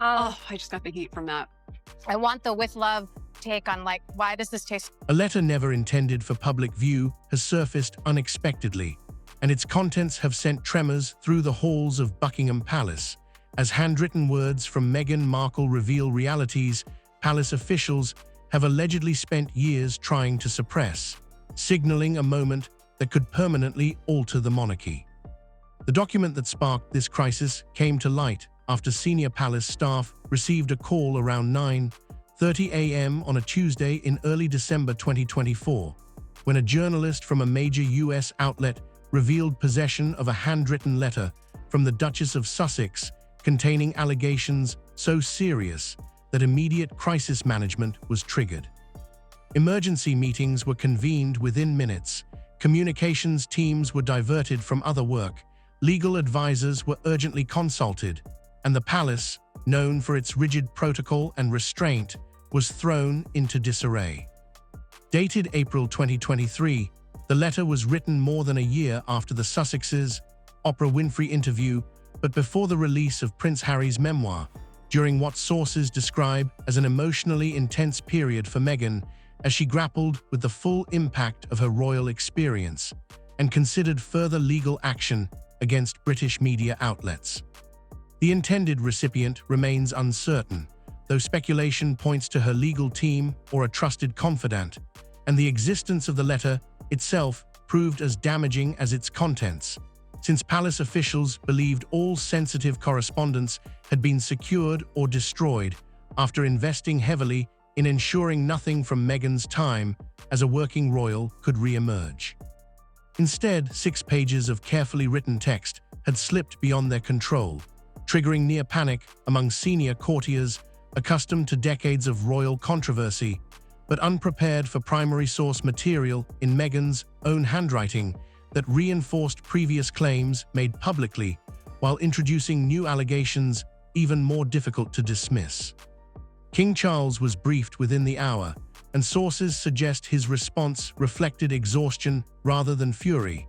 Oh, I just got the heat from that. I want the with love take on like, why does this taste? A letter never intended for public view has surfaced unexpectedly, and its contents have sent tremors through the halls of Buckingham Palace. As handwritten words from Meghan Markle reveal realities palace officials have allegedly spent years trying to suppress, signaling a moment that could permanently alter the monarchy. The document that sparked this crisis came to light after senior palace staff received a call around 9:30 a.m. on a Tuesday in early December 2024, when a journalist from a major U.S. outlet revealed possession of a handwritten letter from the Duchess of Sussex containing allegations so serious that immediate crisis management was triggered. Emergency meetings were convened within minutes, communications teams were diverted from other work, legal advisors were urgently consulted, and the palace, known for its rigid protocol and restraint, was thrown into disarray. Dated April 2023, the letter was written more than a year after the Sussexes' Oprah Winfrey interview, but before the release of Prince Harry's memoir, during what sources describe as an emotionally intense period for Meghan as she grappled with the full impact of her royal experience and considered further legal action against British media outlets. The intended recipient remains uncertain, though speculation points to her legal team or a trusted confidant, and the existence of the letter itself proved as damaging as its contents, since palace officials believed all sensitive correspondence had been secured or destroyed after investing heavily in ensuring nothing from Meghan's time as a working royal could re-emerge. Instead, 6 pages of carefully written text had slipped beyond their control, triggering near panic among senior courtiers accustomed to decades of royal controversy, but unprepared for primary source material in Meghan's own handwriting that reinforced previous claims made publicly, while introducing new allegations even more difficult to dismiss. King Charles was briefed within the hour, and sources suggest his response reflected exhaustion rather than fury,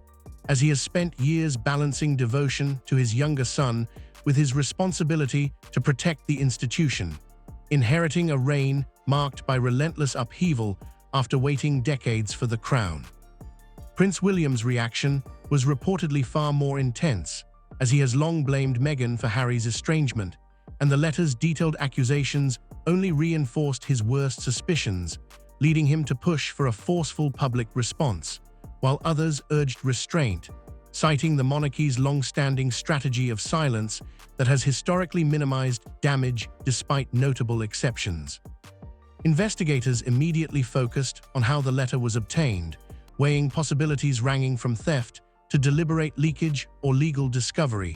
as he has spent years balancing devotion to his younger son with his responsibility to protect the institution, inheriting a reign marked by relentless upheaval after waiting decades for the crown. Prince William's reaction was reportedly far more intense, as he has long blamed Meghan for Harry's estrangement, and the letter's detailed accusations only reinforced his worst suspicions, leading him to push for a forceful public response, while others urged restraint, citing the monarchy's long-standing strategy of silence that has historically minimized damage despite notable exceptions. Investigators immediately focused on how the letter was obtained, weighing possibilities ranging from theft to deliberate leakage or legal discovery,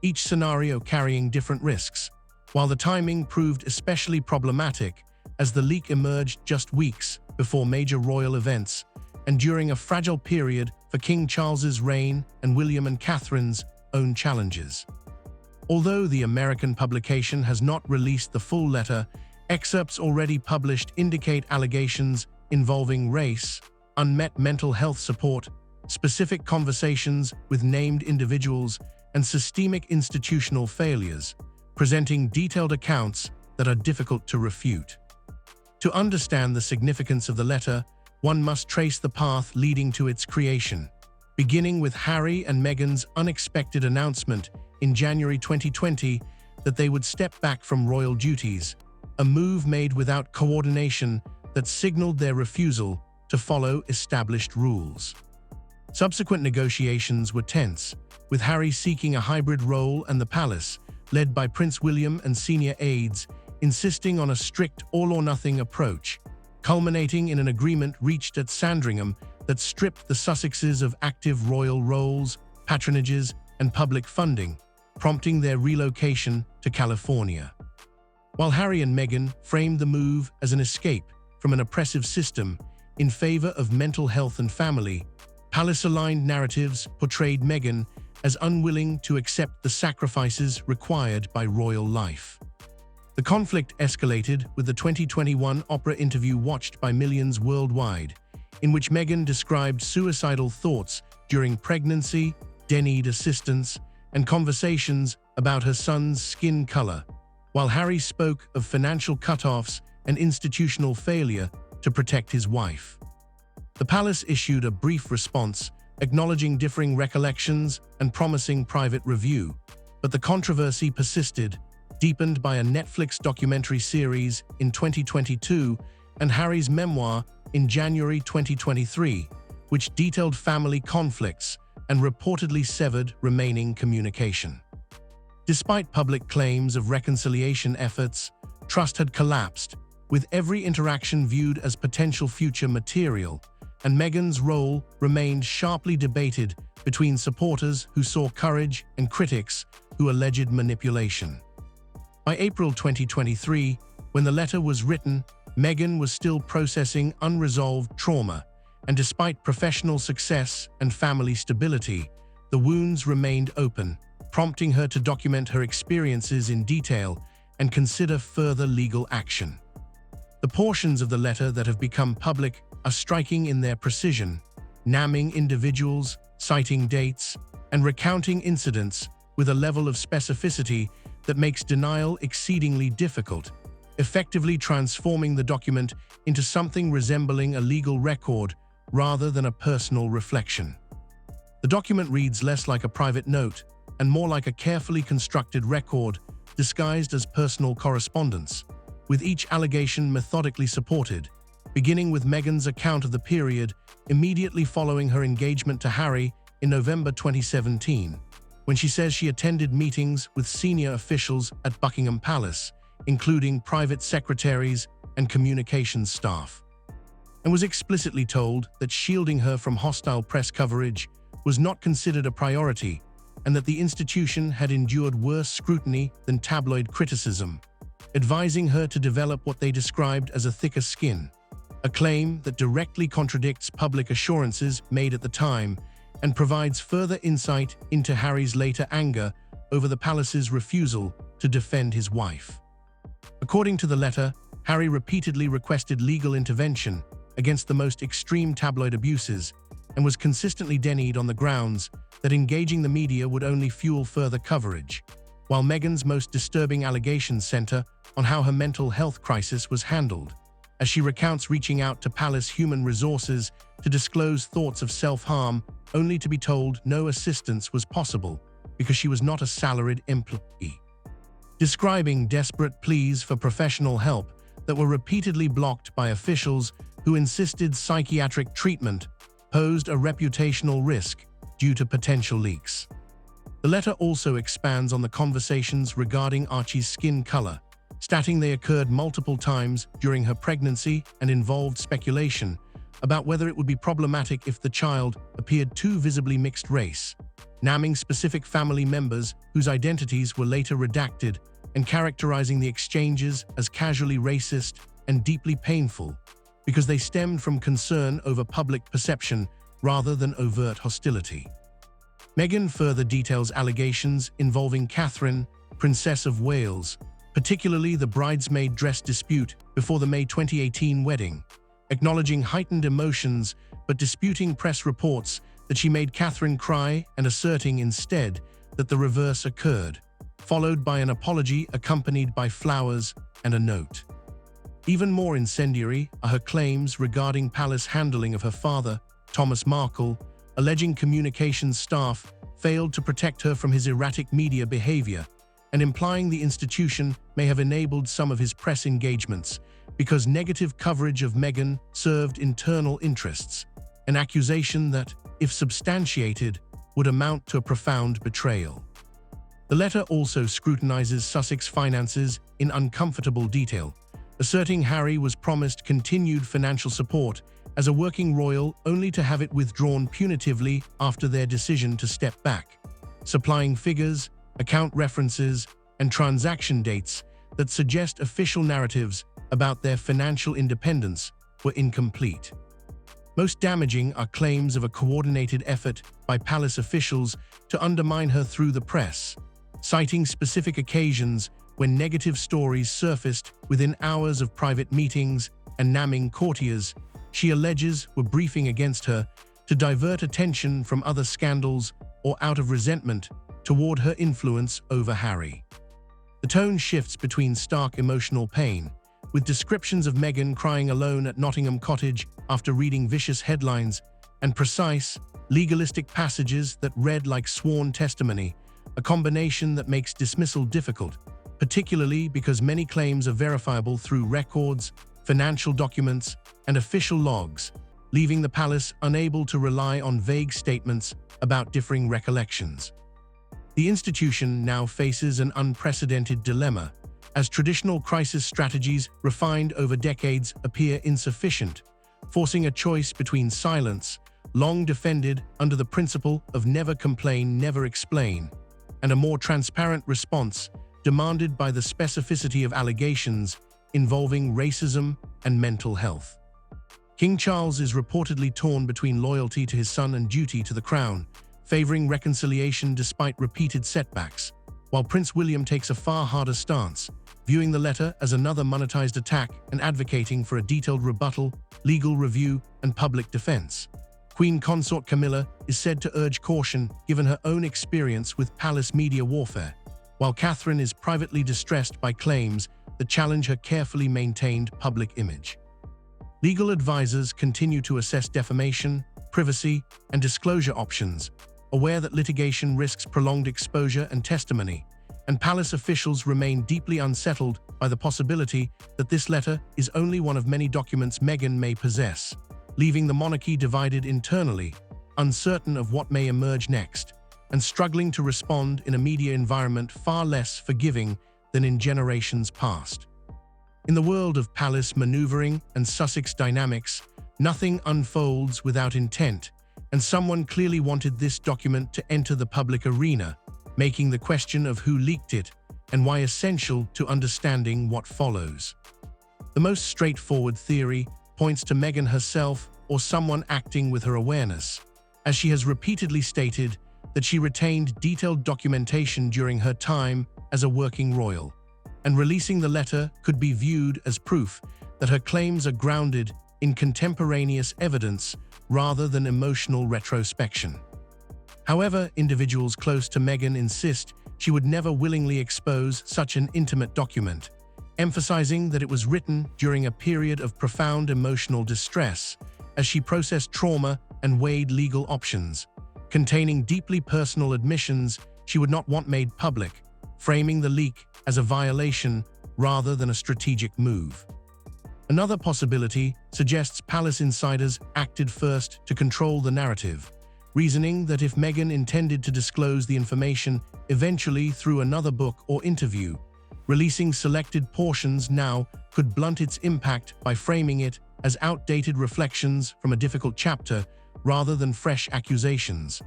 each scenario carrying different risks, while the timing proved especially problematic as the leak emerged just weeks before major royal events and during a fragile period for King Charles's reign and William and Catherine's own challenges. Although the American publication has not released the full letter, excerpts already published indicate allegations involving race, unmet mental health support, specific conversations with named individuals, and systemic institutional failures, presenting detailed accounts that are difficult to refute. To understand the significance of the letter, one must trace the path leading to its creation, beginning with Harry and Meghan's unexpected announcement in January 2020 that they would step back from royal duties, a move made without coordination that signaled their refusal to follow established rules. Subsequent negotiations were tense, with Harry seeking a hybrid role and the palace, led by Prince William and senior aides, insisting on a strict all-or-nothing approach, culminating in an agreement reached at Sandringham that stripped the Sussexes of active royal roles, patronages, and public funding, prompting their relocation to California. While Harry and Meghan framed the move as an escape from an oppressive system in favor of mental health and family, palace-aligned narratives portrayed Meghan as unwilling to accept the sacrifices required by royal life. The conflict escalated with the 2021 Oprah interview watched by millions worldwide, in which Meghan described suicidal thoughts during pregnancy, de-need assistance, and conversations about her son's skin color, while Harry spoke of financial cutoffs and institutional failure to protect his wife. The palace issued a brief response, acknowledging differing recollections and promising private review, but the controversy persisted, deepened by a Netflix documentary series in 2022 and Harry's memoir in January 2023, which detailed family conflicts and reportedly severed remaining communication. Despite public claims of reconciliation efforts, trust had collapsed, with every interaction viewed as potential future material, and Meghan's role remained sharply debated between supporters who saw courage and critics who alleged manipulation. By April 2023, when the letter was written, Meghan was still processing unresolved trauma, and despite professional success and family stability, the wounds remained open, prompting her to document her experiences in detail and consider further legal action. The portions of the letter that have become public are striking in their precision, naming individuals, citing dates, and recounting incidents with a level of specificity that makes denial exceedingly difficult, effectively transforming the document into something resembling a legal record rather than a personal reflection. The document reads less like a private note and more like a carefully constructed record disguised as personal correspondence, with each allegation methodically supported, beginning with Meghan's account of the period immediately following her engagement to Harry in November 2017, when she says she attended meetings with senior officials at Buckingham Palace, including private secretaries and communications staff, and was explicitly told that shielding her from hostile press coverage was not considered a priority and that the institution had endured worse scrutiny than tabloid criticism, advising her to develop what they described as a thicker skin, a claim that directly contradicts public assurances made at the time and provides further insight into Harry's later anger over the palace's refusal to defend his wife. According to the letter, Harry repeatedly requested legal intervention against the most extreme tabloid abuses and was consistently denied on the grounds that engaging the media would only fuel further coverage, while Meghan's most disturbing allegations center on how her mental health crisis was handled, as she recounts reaching out to Palace Human Resources to disclose thoughts of self-harm only to be told no assistance was possible because she was not a salaried employee. Describing desperate pleas for professional help that were repeatedly blocked by officials who insisted psychiatric treatment posed a reputational risk due to potential leaks. The letter also expands on the conversations regarding Archie's skin color, stating they occurred multiple times during her pregnancy and involved speculation about whether it would be problematic if the child appeared too visibly mixed race, naming specific family members whose identities were later redacted and characterizing the exchanges as casually racist and deeply painful because they stemmed from concern over public perception rather than overt hostility. Meghan further details allegations involving Catherine, Princess of Wales, particularly the bridesmaid dress dispute before the May 2018 wedding, acknowledging heightened emotions but disputing press reports that she made Catherine cry and asserting instead that the reverse occurred, followed by an apology accompanied by flowers and a note. Even more incendiary are her claims regarding palace handling of her father, Thomas Markle, alleging communications staff failed to protect her from his erratic media behavior and implying the institution may have enabled some of his press engagements because negative coverage of Meghan served internal interests, an accusation that, if substantiated, would amount to a profound betrayal. The letter also scrutinizes Sussex finances in uncomfortable detail, asserting Harry was promised continued financial support as a working royal only to have it withdrawn punitively after their decision to step back, supplying figures, account references, and transaction dates that suggest official narratives about their financial independence were incomplete. Most damaging are claims of a coordinated effort by palace officials to undermine her through the press, citing specific occasions when negative stories surfaced within hours of private meetings and naming courtiers she alleges were briefing against her to divert attention from other scandals or out of resentment toward her influence over Harry. The tone shifts between stark emotional pain, with descriptions of Meghan crying alone at Nottingham Cottage after reading vicious headlines, and precise, legalistic passages that read like sworn testimony, a combination that makes dismissal difficult, particularly because many claims are verifiable through records, financial documents, and official logs, leaving the palace unable to rely on vague statements about differing recollections. The institution now faces an unprecedented dilemma, as traditional crisis strategies refined over decades appear insufficient, forcing a choice between silence, long defended under the principle of never complain, never explain, and a more transparent response demanded by the specificity of allegations involving racism and mental health. King Charles is reportedly torn between loyalty to his son and duty to the crown, favoring reconciliation despite repeated setbacks, while Prince William takes a far harder stance, viewing the letter as another monetized attack and advocating for a detailed rebuttal, legal review, and public defense. Queen Consort Camilla is said to urge caution given her own experience with palace media warfare, while Catherine is privately distressed by claims that challenge her carefully maintained public image. Legal advisors continue to assess defamation, privacy, and disclosure options, aware that litigation risks prolonged exposure and testimony, and palace officials remain deeply unsettled by the possibility that this letter is only one of many documents Meghan may possess, leaving the monarchy divided internally, uncertain of what may emerge next, and struggling to respond in a media environment far less forgiving than in generations past. In the world of palace maneuvering and Sussex dynamics, nothing unfolds without intent, and someone clearly wanted this document to enter the public arena, making the question of who leaked it and why essential to understanding what follows. The most straightforward theory points to Meghan herself or someone acting with her awareness, as she has repeatedly stated that she retained detailed documentation during her time as a working royal, and releasing the letter could be viewed as proof that her claims are grounded in contemporaneous evidence rather than emotional retrospection. However, individuals close to Meghan insist she would never willingly expose such an intimate document, emphasizing that it was written during a period of profound emotional distress as she processed trauma and weighed legal options, containing deeply personal admissions she would not want made public, framing the leak as a violation rather than a strategic move. Another possibility suggests palace insiders acted first to control the narrative, reasoning that if Meghan intended to disclose the information eventually through another book or interview, releasing selected portions now could blunt its impact by framing it as outdated reflections from a difficult chapter rather than fresh accusations,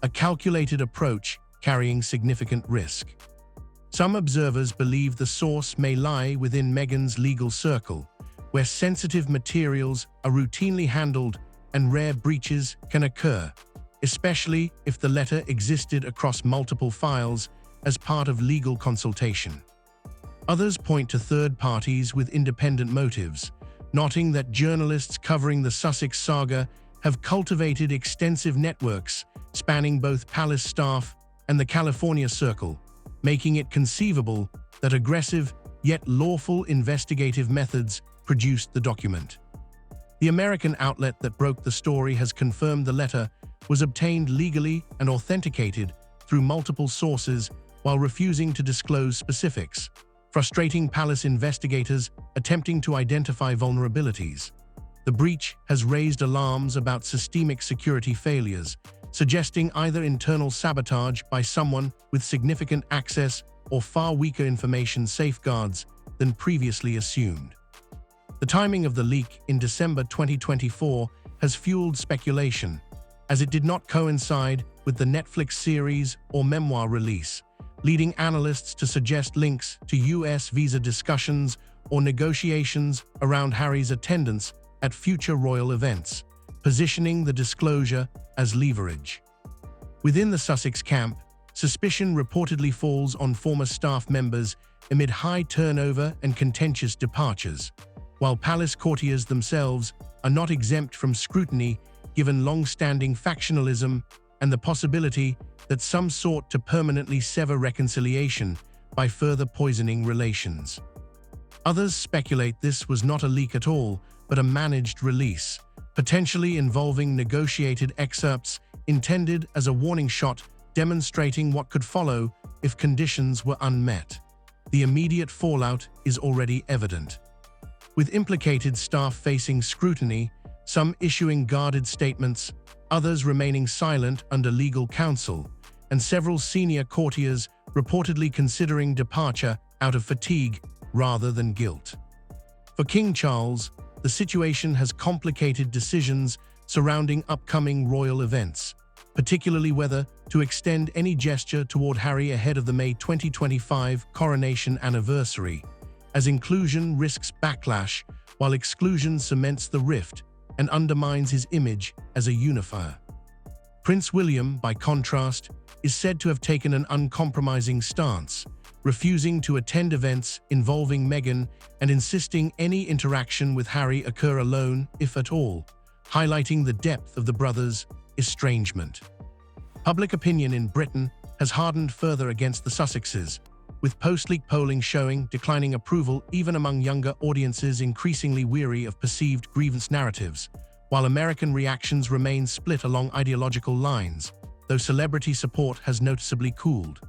a calculated approach carrying significant risk. Some observers believe the source may lie within Meghan's legal circle, where sensitive materials are routinely handled and rare breaches can occur, especially if the letter existed across multiple files as part of legal consultation. Others point to third parties with independent motives, noting that journalists covering the Sussex saga have cultivated extensive networks spanning both palace staff and the California circle, making it conceivable that aggressive yet lawful investigative methods produced the document. The American outlet that broke the story has confirmed the letter was obtained legally and authenticated through multiple sources while refusing to disclose specifics, frustrating palace investigators attempting to identify vulnerabilities. The breach has raised alarms about systemic security failures, suggesting either internal sabotage by someone with significant access or far weaker information safeguards than previously assumed. The timing of the leak in December 2024 has fueled speculation, as it did not coincide with the Netflix series or memoir release, leading analysts to suggest links to US visa discussions or negotiations around Harry's attendance at future royal events, positioning the disclosure as leverage. Within the Sussex camp, suspicion reportedly falls on former staff members amid high turnover and contentious departures, while palace courtiers themselves are not exempt from scrutiny given long-standing factionalism and the possibility that some sought to permanently sever reconciliation by further poisoning relations. Others speculate this was not a leak at all, but a managed release, potentially involving negotiated excerpts intended as a warning shot demonstrating what could follow if conditions were unmet. The immediate fallout is already evident, with implicated staff facing scrutiny, some issuing guarded statements, others remaining silent under legal counsel, and several senior courtiers reportedly considering departure out of fatigue rather than guilt. For King Charles, the situation has complicated decisions surrounding upcoming royal events, particularly whether to extend any gesture toward Harry ahead of the May 2025 coronation anniversary, as inclusion risks backlash while exclusion cements the rift and undermines his image as a unifier. Prince William, by contrast, is said to have taken an uncompromising stance, refusing to attend events involving Meghan and insisting any interaction with Harry occur alone, if at all, highlighting the depth of the brothers' estrangement. Public opinion in Britain has hardened further against the Sussexes, with post-leak polling showing declining approval even among younger audiences increasingly weary of perceived grievance narratives, while American reactions remain split along ideological lines, though celebrity support has noticeably cooled.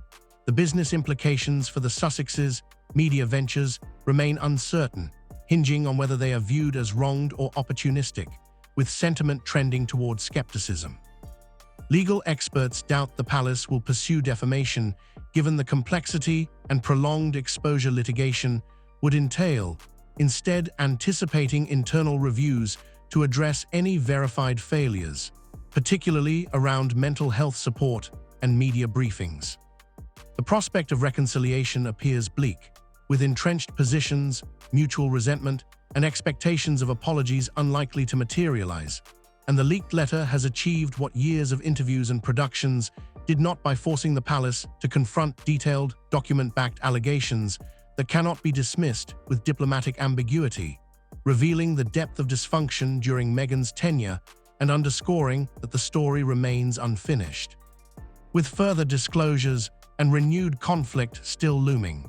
The business implications for the Sussexes' media ventures remain uncertain, hinging on whether they are viewed as wronged or opportunistic, with sentiment trending toward skepticism. Legal experts doubt the palace will pursue defamation, given the complexity and prolonged exposure litigation would entail, instead anticipating internal reviews to address any verified failures, particularly around mental health support and media briefings. The prospect of reconciliation appears bleak, with entrenched positions, mutual resentment, and expectations of apologies unlikely to materialize, and the leaked letter has achieved what years of interviews and productions did not by forcing the palace to confront detailed, document-backed allegations that cannot be dismissed with diplomatic ambiguity, revealing the depth of dysfunction during Meghan's tenure and underscoring that the story remains unfinished, with further disclosures and renewed conflict still looming.